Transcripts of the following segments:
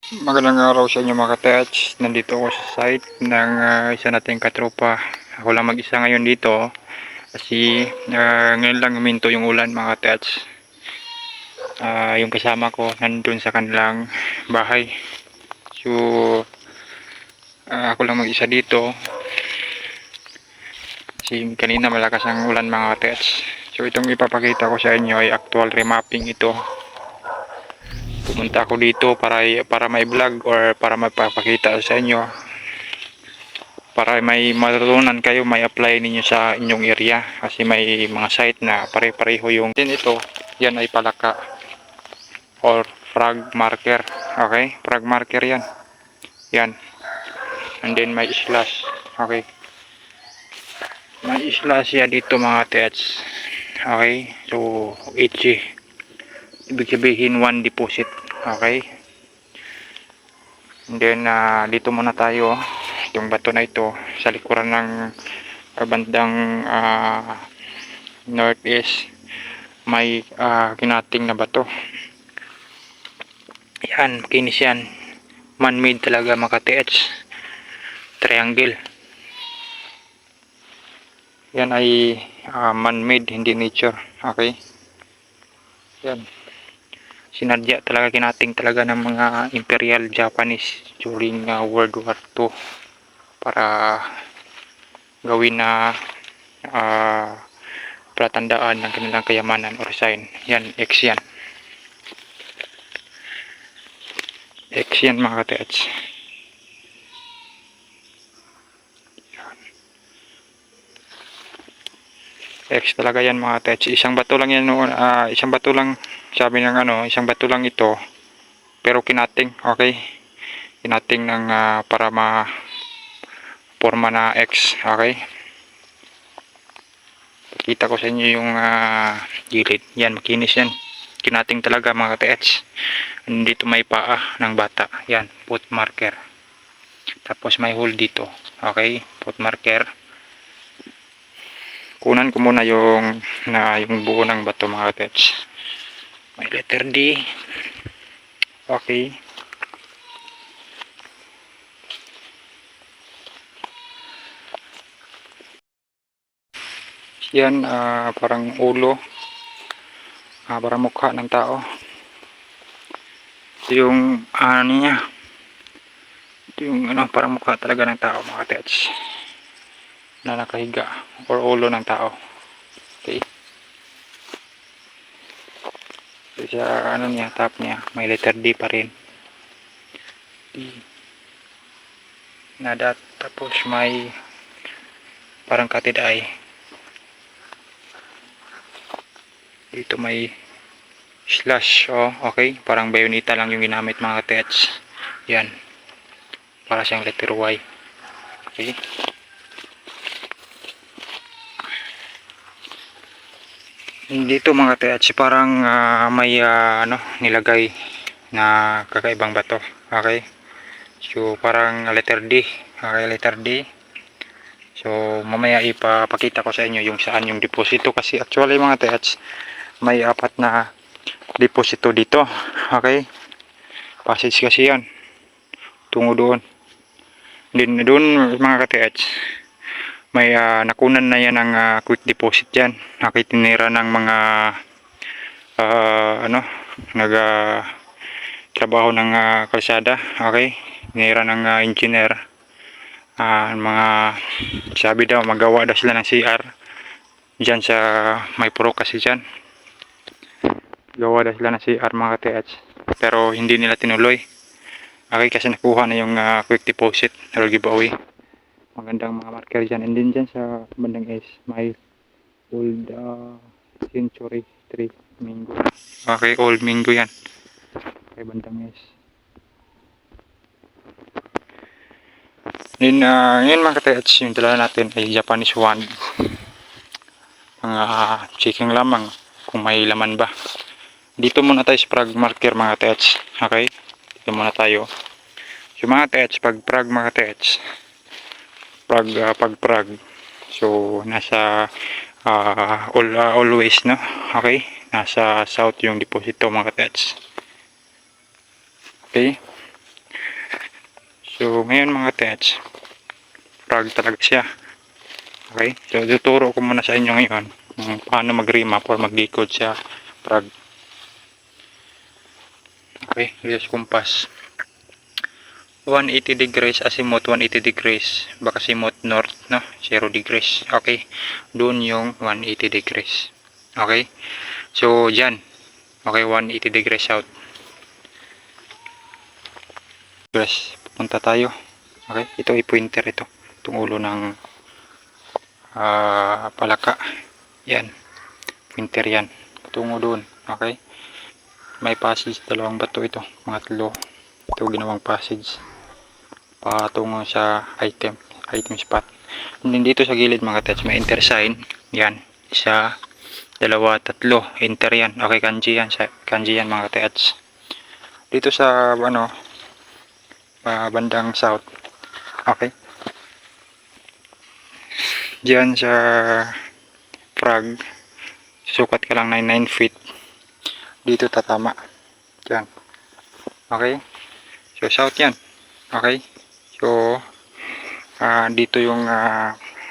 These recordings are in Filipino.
Magandang araw sa inyo mga ka-Tets. Nandito ako sa site ng isa nating katropa. Ako lang mag-isa ngayon dito kasi ngayon lang huminto yung ulan mga ka-Tets. Yung kasama ko nandun sa kanilang bahay. So ako lang mag-isa dito kasi kanina malakas ang ulan mga ka-Tets. So itong ipapakita ko sa inyo ay actual remapping ito. Pumunta ako dito para may vlog or para magpapakita sa inyo, para may matutunan kayo, may apply ninyo sa inyong area kasi may mga site na pare-pareho yung din ito. Yan ay palaka or frog marker. Okay, frog marker yan. Yan, and then may slash. Okay, may slash ya dito mga tets. Okay, so HG ibig sabihin 1 deposit. Okay, and then dito muna tayo. Itong bato na ito sa likuran ng bandang northeast, may kinating na bato. Yan, makinis yan, man-made talaga mga ka-TH. Triangle yan ay man-made, hindi nature. Okay, yan sinadya talaga, kinating talaga ng mga Imperial Japanese during World War II para gawin na palatandaan ng kanilang kayamanan or sign. Yan, X yan. X yan mga ka-TH. X talaga yan mga ka-TH. Isang bato lang yan, isang bato lang, sabi ng isang bato lang ito, pero kinating. Okay, kinating ng para ma forma na X. Okay, pakita ko sa inyo yung gilid. Yan, makinis yan, kinating talaga mga ka-TH. Dito may paa ng bata. Yan, foot marker. Tapos may hole dito. Okay, foot marker. Kunan ko muna yung buo ng bato mga ka-TH. May letter D. Okay, yan, parang ulo, parang mukha ng tao. Ito yung niya, ito yung parang mukha talaga ng tao mga ka-TH, na nakahiga, or ulo ng tao. Okay, so sa niya, top niya may letter D pa rin, D na dot. Tapos may parang catted eye dito, may slash. Okay, parang bayoneta lang yung ginamit mga ka-TH. Yan, para siyang letter Y. Okay, dito mga ka-TH parang may nilagay na kakaibang bato. Okay, so parang letter D. Okay, letter D. So mamaya ipapakita ko sa inyo yung saan yung deposito, kasi actually mga ka-TH may 4 na deposito dito. Okay, passage kasi yan tungo doon. Din doon mga ka-TH may nakunan na yan ng quick deposit yan. Nakitinira ng mga trabaho ng kalsada. Okay, tinira ng engineer. Mga sabi daw magawa daw sila ng CR dyan sa may puro kasi dyan. Gawa daw sila ng CR mga ka-TH, pero hindi nila tinuloy. Okay, kasi nakuha na yung quick deposit or giveaway. Magandang mga marker dyan. And then dyan sa bandang S may old century tree mango. Okay, old mango yan. Okay, bandang S. Then ngayon mga ka-TH, yung dala natin ay Japanese wand. Mga checking lamang kung may laman ba. Dito muna tayo sa frog marker mga ka-TH. Okay, dito muna tayo. So mga ka-TH, pag frog mga ka-TH, pag frog, so nasa always no. Okay, nasa south yung deposito mga ka-TH. Okay, So ngayon mga tets, frog talaga siya. Okay, so tuturo ko muna sa inyo ngayon kung paano mag-remap or mag-decode sa frog. Okay, here's compass. 180 degrees azimuth, 180 degrees bakasimot north, no? 0 degrees. Okay, doon yung 180 degrees. Okay, so dyan. Okay, 180 degrees south. Punta tayo. Okay, ito i-pointer ito. Itong ulo ng palaka. Yan, pointer yan. Patungo doon. Okay, may passage, dalawang bato ito. Mga tlo. Ito ginawang passage patungo sa item spot. And then dito sa gilid mga tets, may enter sign. Yan, isa, dalawa, tatlo. Enter yan. Okay, kanji yan mga tets. Dito sa bandang south. Okay, diyan sa frog, sukat ka lang 9 feet. Dito tatama. Diyan. Okay, so south yan. Okay, so dito yung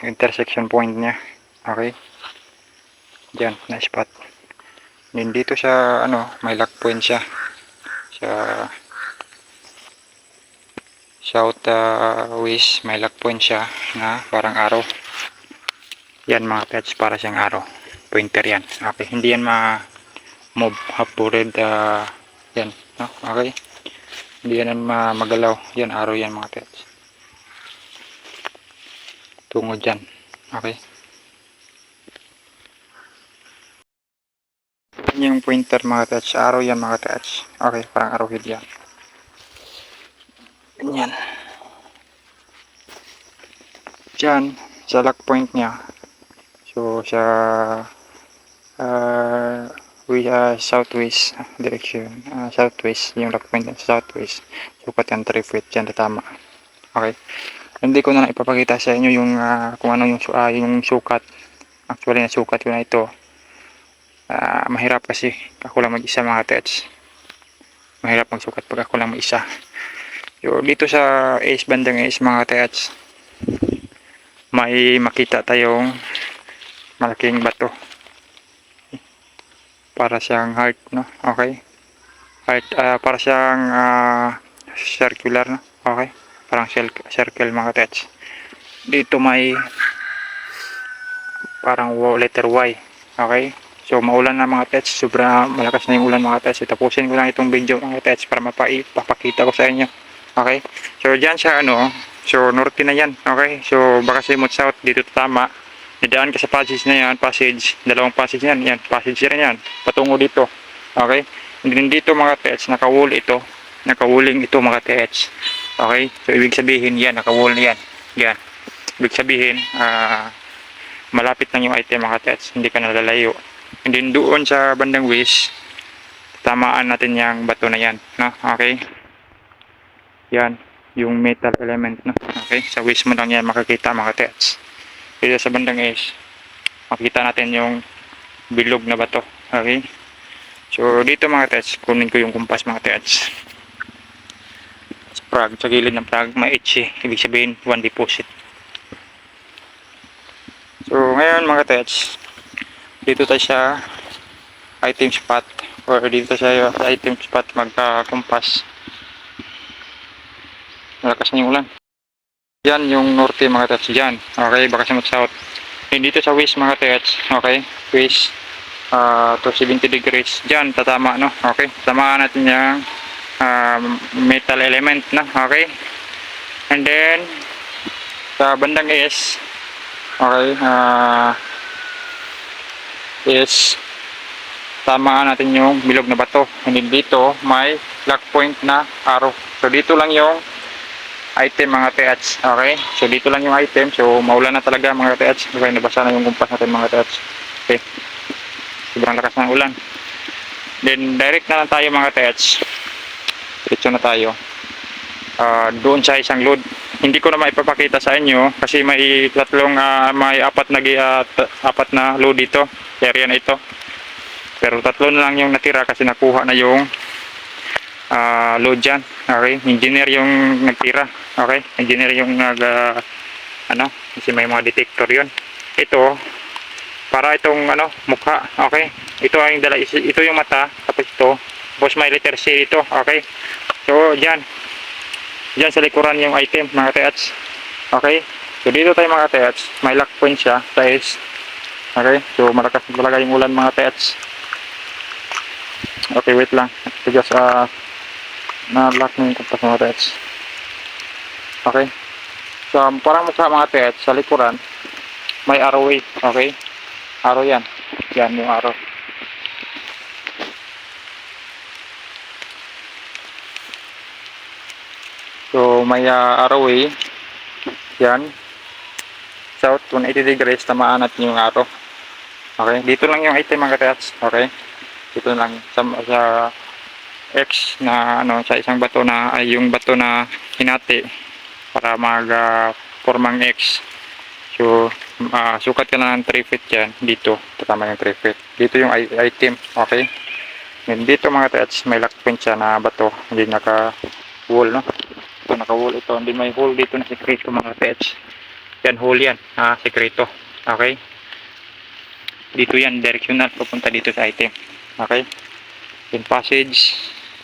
intersection point nya. Okay, diyan na spot. Then dito sa may lock point siya sa south west. May lock point siya na parang arrow. Yan mga pets, para siyang arrow. Pointer yan. Okay, hindi yan move half-bored yan, no? Okay, hindi yan magalaw. Yan, arrow yan mga pets. Tungo dyan. Okay, yan yung pointer mga pets. Arrow yan mga pets. Okay, parang arrowhead yan. Ganyan. Dyan, sa lock point nya. So, sa southwest direction. Southwest, yung lock point sa southwest. Sukat yan 3 feet. Dyan, tama. Okay. Hindi ko na ipapakita sa inyo yung kung ano yung sukat. Actually, nasukat ko na ito. Mahirap kasi ako lang mag-isa mga tets. Mahirap magsukat pag ako lang mag-isa. So, dito sa bandang ace mga tets, may makita tayong malaking bato. Para siyang heart, no? Okay. Heart, para siyang circular, no? Okay. Parang circle mga tets. Dito may parang letter Y. Okay. So maulan na mga tets. Sobra malakas na yung ulan mga tets. Tapusin ko lang itong video mga tets para mapapakita ko sa inyo. Okay. So dyan sa so norte na yan. Okay. So bakasimot south, dito tama. Nadaan ka sa passage na yan. Dalawang passage yan. Yan, passage rin yan. Patungo dito. Okay. And then dito mga tets, nakawall ito. Nakawalling ito mga tets. Okay. So ibig sabihin yan, nakawall yan. Yan. Ibig sabihin, malapit lang yung item mga tets. Hindi ka nalalayo. And then doon sa bandang west, tamaan natin yung bato na yan. No? Okay. Yan. Yung metal element. No? Okay. Sa west mo lang yan makikita mga tets. Dito sa bandang east, makikita natin yung bilog na bato. Okay. So dito mga tets, kunin ko yung kumpas mga tets. Frog, sa gilid ng frog may itchy. Ibig sabihin 1 deposit. So ngayon mga tets, dito tayo sa item spot, or dito sa item spot magka-kumpas. Malakas na yung ulan. Yan yung norte mga tets dyan. Okay, bakasimot south. And dito sa west mga tets, okay, west to 70 degrees. Dyan, tatama, no? Okay, tamaan natin yung metal element, no? Okay. And then, sa bandang east, okay, is tamaan natin yung bilog na bato. And then dito, may lock point na arrow. So dito lang yung item mga tets. Okay, so dito lang yung item. So maulan na talaga mga tets. Okay, nabasa na yung kumpas natin mga tets. Okay, sobrang lakas ng ulan. Then direct na lang tayo mga tets. Diretso na tayo doon sa isang load. Hindi ko na maipapakita sa inyo kasi may apat na load dito, area na ito. Pero tatlo na lang yung natira kasi nakuha na yung load dyan. Okay, engineer yung nagtira. Okay, engineer yung ano, kasi may mga detector yun. Ito, para itong ano, mukha. Okay, ito ang dala, ito yung mata, tapos ito, tapos may letter C dito. Okay, so dyan sa likuran yung item mga katiats. Okay, so dito tayo mga katiats, may lock point siya sa edge. Okay, so malakas talaga yung ulan mga katiats. Okay, wait lang, ito just na-lock na yung kumpas mga katiats. Okay, so parang mukha mga katiats, sa likuran may arrowway. Okay, arrow yan, yan yung arrow. So may arrowway yan, south 180 degrees, tamaan natin yung arrow. Okay, dito lang yung item mga katiats. Okay, dito lang sa X na ano, sa isang bato na ay yung bato na hinati para mag formang X. So sukat ka na ng 3 feet yan dito, tama yung 3 feet dito yung item. Okay, and dito mga katiats may lock point siya na bato, hindi naka wall, no? Ito naka wall, ito hindi may hole dito na sekreto mga katiats. Yan hole yan, sekreto. Okay, dito yan directional papunta dito sa item. Okay, yung passage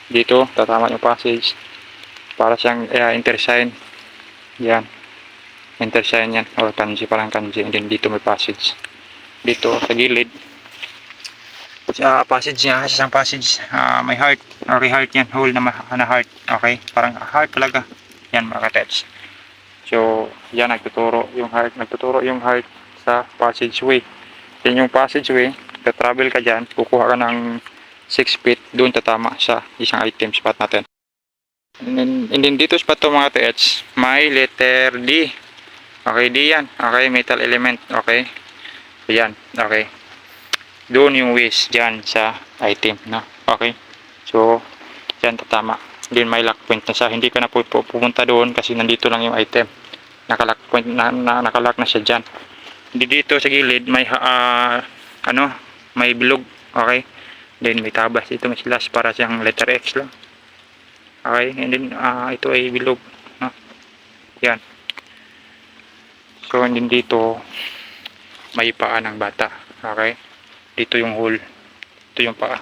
dito, tatama yung passage para siyang intersign. Yan, intersign yan, o kanji, parang kanji. And then dito may passage dito sa gilid, sa passage niya, sa isang passage may heart, okay, heart yan, hole na heart. Okay, parang heart talaga yan mga katiats. So yan, nagtuturo yung heart sa passageway. Yan yung passageway, travel ka dyan, kukuha ka ng 6 feet, doon tatama sa isang item spot natin. And then dito spot to mga katiats, may letter D. Okay, D yan. Okay, metal element. Okay, yan. Okay, doon yung waste dyan sa item, no? Okay, so dyan tatama. Then may lock point na siya, hindi ka na pupunta doon kasi nandito lang yung item, nakalock point nakalock na siya dyan. Dito sa gilid may ano, may bilog. Okay, then may tabas dito, may slash para siyang letter X lang. Okay, and then ito ay bilog, no? Yan, so and then dito may paa ng bata. Okay, dito yung hole, ito yung paa,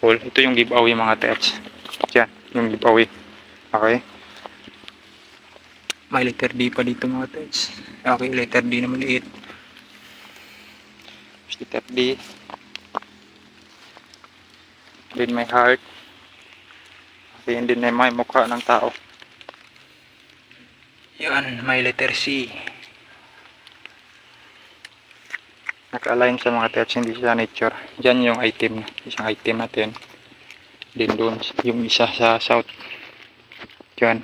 hole, ito yung giveaway mga katiats. Yan yung giveaway. Okay, may letter D pa dito mga katiats. Okay, letter D na maliit, letter D. Then may heart. Okay, and then may mukha ng tao. Yan, may letter C. Naka-align sa mga katiats, hindi siya nature. Diyan yung item, isang item natin. Then doon yung isa sa south. Diyan.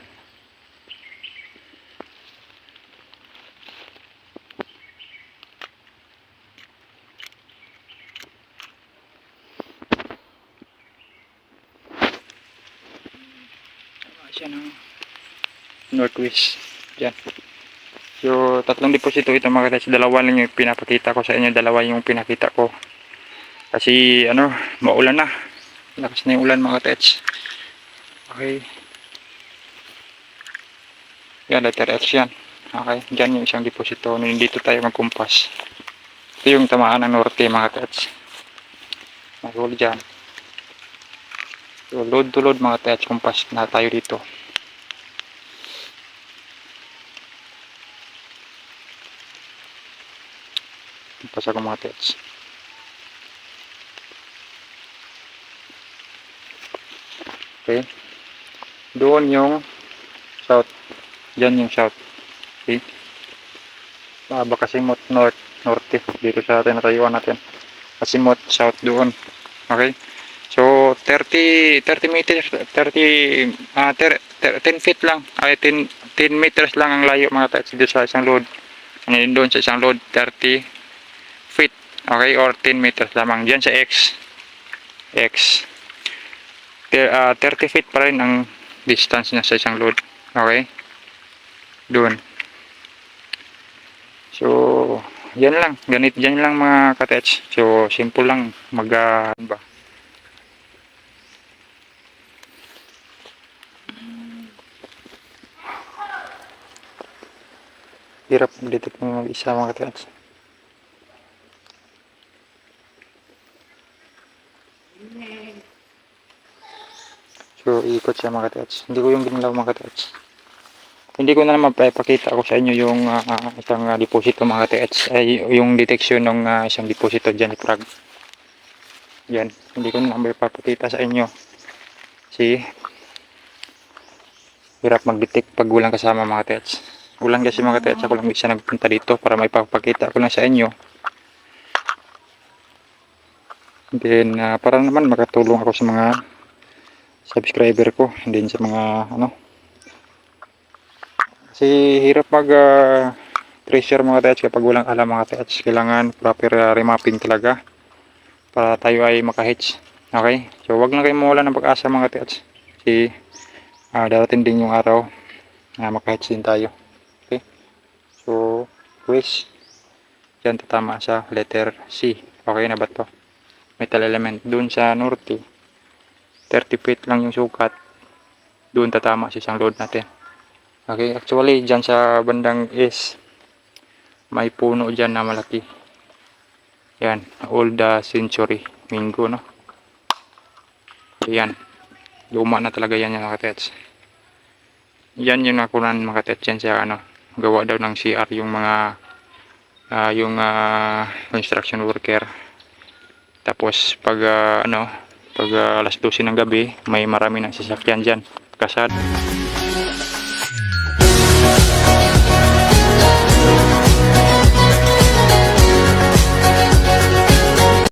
Siya ng northwest. Diyan. So tatlong deposito ito mga katiats. Dalawa lang yung pinapakita ko sa inyo. Dalawa yung pinakita ko. Kasi ano, maulan na. Lakas na yung ulan mga katiats. Okay. Yan, letter X yan. Okay, dyan yung isang deposito. Dito tayo magkumpas. Ito yung tamaan ng norte mga katiats. Mag-roll dyan. So load to load mga katiats, kumpas na tayo dito. Kumpas ako mga katiats. Okay, doon yung south, dyan yung south. Okay, baka simot norte dito sa atin natayuan natin. Kasimot south doon. Okay, so 30 meters, 10 feet lang, ay 10 meters lang ang layo mga katiats dito sa isang load. Ano yun, doon sa isang load 30 feet. Okay, or 10 meters lamang dyan sa X 30 feet pa rin ang distance niya sa isang load. Okay, doon. So yan lang, yan lang mga katiats. So simple lang mag ba. hirap mag-detect ng mag-isa mga katiats. So ikot siya mga katiats. Hindi ko yung ginalaw mga katiats. Hindi ko na naman pakita ko sa inyo yung isang deposito mga katiats. Ay yung detection ng isang deposito dyan ni Frog. Yan. Hindi ko na naman ipapakita sa inyo. Si hirap mag-detect pag walang kasama mga katiats. Ulan kasi mga katiats. Ako lang isa nagpunta dito para may papakita ko lang sa inyo. Then para naman makatulong ako sa mga subscriber ko, din sa mga kasi hirap mag treasure mga katiats kapag walang alam mga katiats. Kailangan proper remapping talaga para tayo ay makahits. Okay, so wag lang kayo mawala ng pag-asa mga katiats kasi darating din yung araw na makahits din tayo. Okay, so quiz dyan tatama sa letter C. Okay na ba to? Metal element dun sa norte 30 feet lang yung sukat, doon tatama sa isang load natin. Okay, actually dyan sa bandang is may puno dyan na malaki. Yan, old century mango, no? Yan, luma na talaga yan mga katiats. Yan yung nakunan mga katiats yan sa gawa daw ng CR yung mga construction worker. Tapos pag pag alas 12 ng gabi may marami ng sasakyan dyan, kasad.